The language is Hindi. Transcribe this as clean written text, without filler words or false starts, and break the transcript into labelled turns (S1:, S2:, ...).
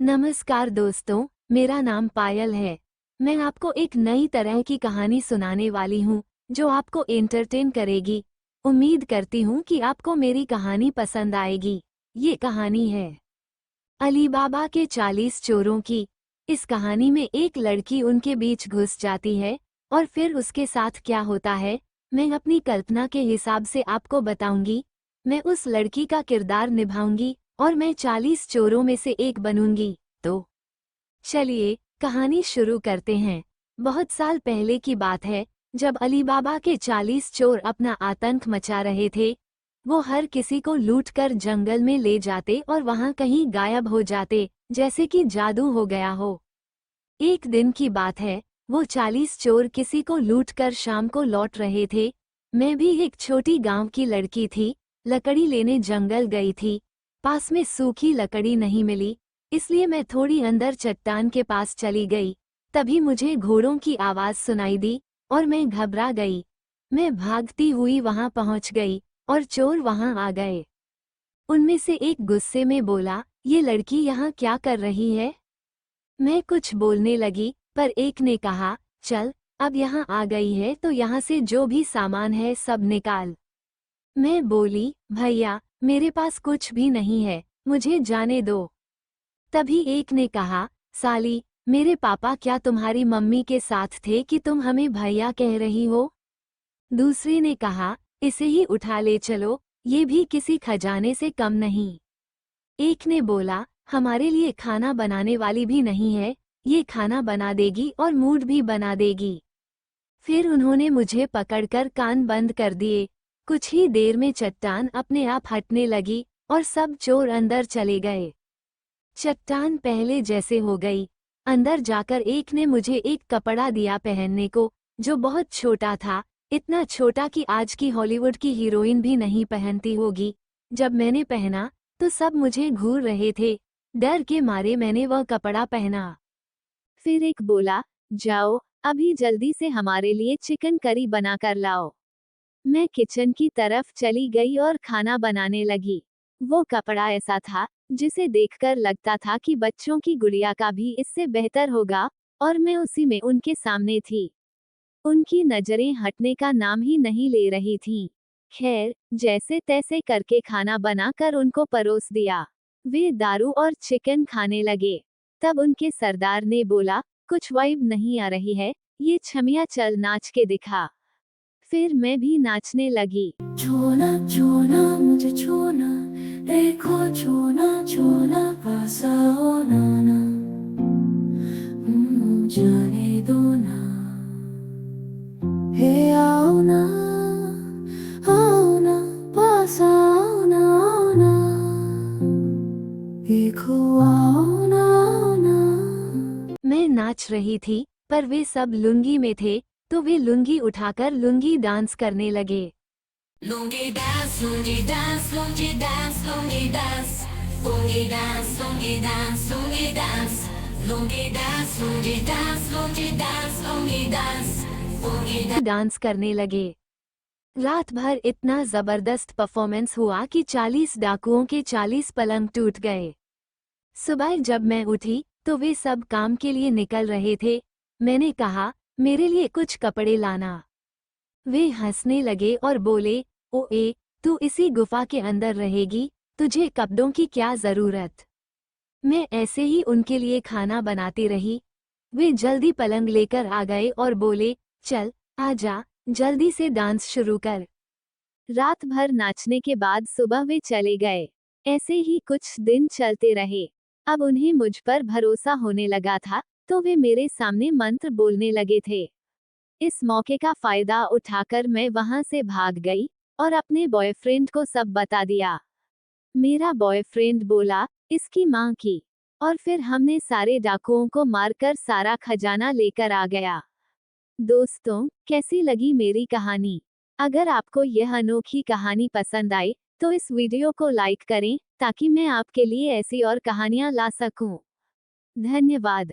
S1: नमस्कार दोस्तों, मेरा नाम पायल है। मैं आपको एक नई तरह की कहानी सुनाने वाली हूँ जो आपको एंटरटेन करेगी। उम्मीद करती हूँ कि आपको मेरी कहानी पसंद आएगी। ये कहानी है अली बाबा के 40 चोरों की। इस कहानी में एक लड़की उनके बीच घुस जाती है और फिर उसके साथ क्या होता है, मैं अपनी कल्पना के हिसाब से आपको बताऊंगी। मैं उस लड़की का किरदार निभाऊंगी और मैं 40 चोरों में से एक बनूंगी। तो चलिए कहानी शुरू करते हैं। बहुत साल पहले की बात है, जब अली बाबा के 40 चोर अपना आतंक मचा रहे थे। वो हर किसी को लूटकर जंगल में ले जाते और वहां कहीं गायब हो जाते, जैसे कि जादू हो गया हो। एक दिन की बात है, वो 40 चोर किसी को लूटकर शाम को लौट रहे थे। मैं भी एक छोटी गांव की लड़की थी, लकड़ी लेने जंगल गई थी। पास में सूखी लकड़ी नहीं मिली, इसलिए मैं थोड़ी अंदर चट्टान के पास चली गई। तभी मुझे घोड़ों की आवाज सुनाई दी और मैं घबरा गई। मैं भागती हुई वहां पहुंच गई और चोर वहां आ गए। उनमें से एक गुस्से में बोला, ये लड़की यहाँ क्या कर रही है? मैं कुछ बोलने लगी, पर एक ने कहा, चल, अब यहाँ आ गई है तो यहाँ से जो भी सामान है सब निकाल। मैं बोली, भैया, मेरे पास कुछ भी नहीं है, मुझे जाने दो। तभी एक ने कहा, साली, मेरे पापा क्या तुम्हारी मम्मी के साथ थे कि तुम हमें भैया कह रही हो? दूसरे ने कहा, इसे ही उठा ले चलो, ये भी किसी खजाने से कम नहीं। एक ने बोला, हमारे लिए खाना बनाने वाली भी नहीं है, ये खाना बना देगी और मूड भी बना देगी। फिर उन्होंने मुझे पकड़कर कान बंद कर दिए। कुछ ही देर में चट्टान अपने आप हटने लगी और सब चोर अंदर चले गए। चट्टान पहले जैसे हो गई। अंदर जाकर एक ने मुझे एक कपड़ा दिया पहनने को, जो बहुत छोटा था, इतना छोटा कि आज की हॉलीवुड की हीरोइन भी नहीं पहनती होगी। जब मैंने पहना तो सब मुझे घूर रहे थे। डर के मारे मैंने वह कपड़ा पहना। फिर एक बोला, जाओ, अभी जल्दी से हमारे लिए चिकन करी बनाकर लाओ। मैं किचन की तरफ चली गई और खाना बनाने लगी। वो कपड़ा ऐसा था जिसे देखकर लगता था कि बच्चों की गुड़िया का भी इससे बेहतर होगा, और मैं उसी में उनके सामने थी। उनकी नजरें हटने का नाम ही नहीं ले रही थीं। खैर, जैसे तैसे करके खाना बनाकर उनको परोस दिया। वे दारू और चिकन खाने लगे। तब उनके सरदार ने बोला, कुछ वाइब नहीं आ रही है, ये छमिया चल नाच के दिखा। फिर मैं भी नाचने लगी।
S2: छोना छोना मुझे छोना, देखो छोना छोना पास आओ नाना, जाने दो ना, हे आओ ना, पास आओ ना, देखो आओ ना।
S1: मैं नाच रही थी, पर वे सब लुंगी में थे, तो वे लुंगी उठाकर लुंगी डांस करने लगे।
S2: Lungi dance, lungi dance, lungi dance, lungi dance, lungi dance, lungi dance, lungi dance, lungi dance, lungi dance, lungi dance, lungi dance, lungi dance.
S1: Dance करने लगे। रात भर इतना जबरदस्त परफॉर्मेंस हुआ कि 40 डाकुओं के 40 पलंग टूट गए। सुबह जब मैं उठी तो वे सब काम के लिए निकल रहे थे। मैंने कहा, मेरे लिए कुछ कपड़े लाना। वे हंसने लगे और बोले, ओए, तू इसी गुफा के अंदर रहेगी, तुझे कपड़ों की क्या जरूरत? मैं ऐसे ही उनके लिए खाना बनाती रही। वे जल्दी पलंग लेकर आ गए और बोले, चल, आजा, जल्दी से डांस शुरू कर। रात भर नाचने के बाद सुबह वे चले गए। ऐसे ही कुछ दिन चलते रहे। अब उन्हें मुझ पर भरोसा होने लगा था, तो वे मेरे सामने मंत्र बोलने लगे थे। इस मौके का फायदा उठाकर मैं वहां से भाग गई और अपने बॉयफ्रेंड को सब बता दिया। मेरा बॉयफ्रेंड बोला, इसकी मां की। और फिर हमने सारे डाकुओं को मारकर सारा खजाना लेकर आ गया। दोस्तों, कैसी लगी मेरी कहानी? अगर आपको यह अनोखी कहानी पसंद आई, तो इस वीडियो को लाइक करें, ताकि मैं आपके लिए ऐसी और कहानियां ला सकूं। धन्यवाद।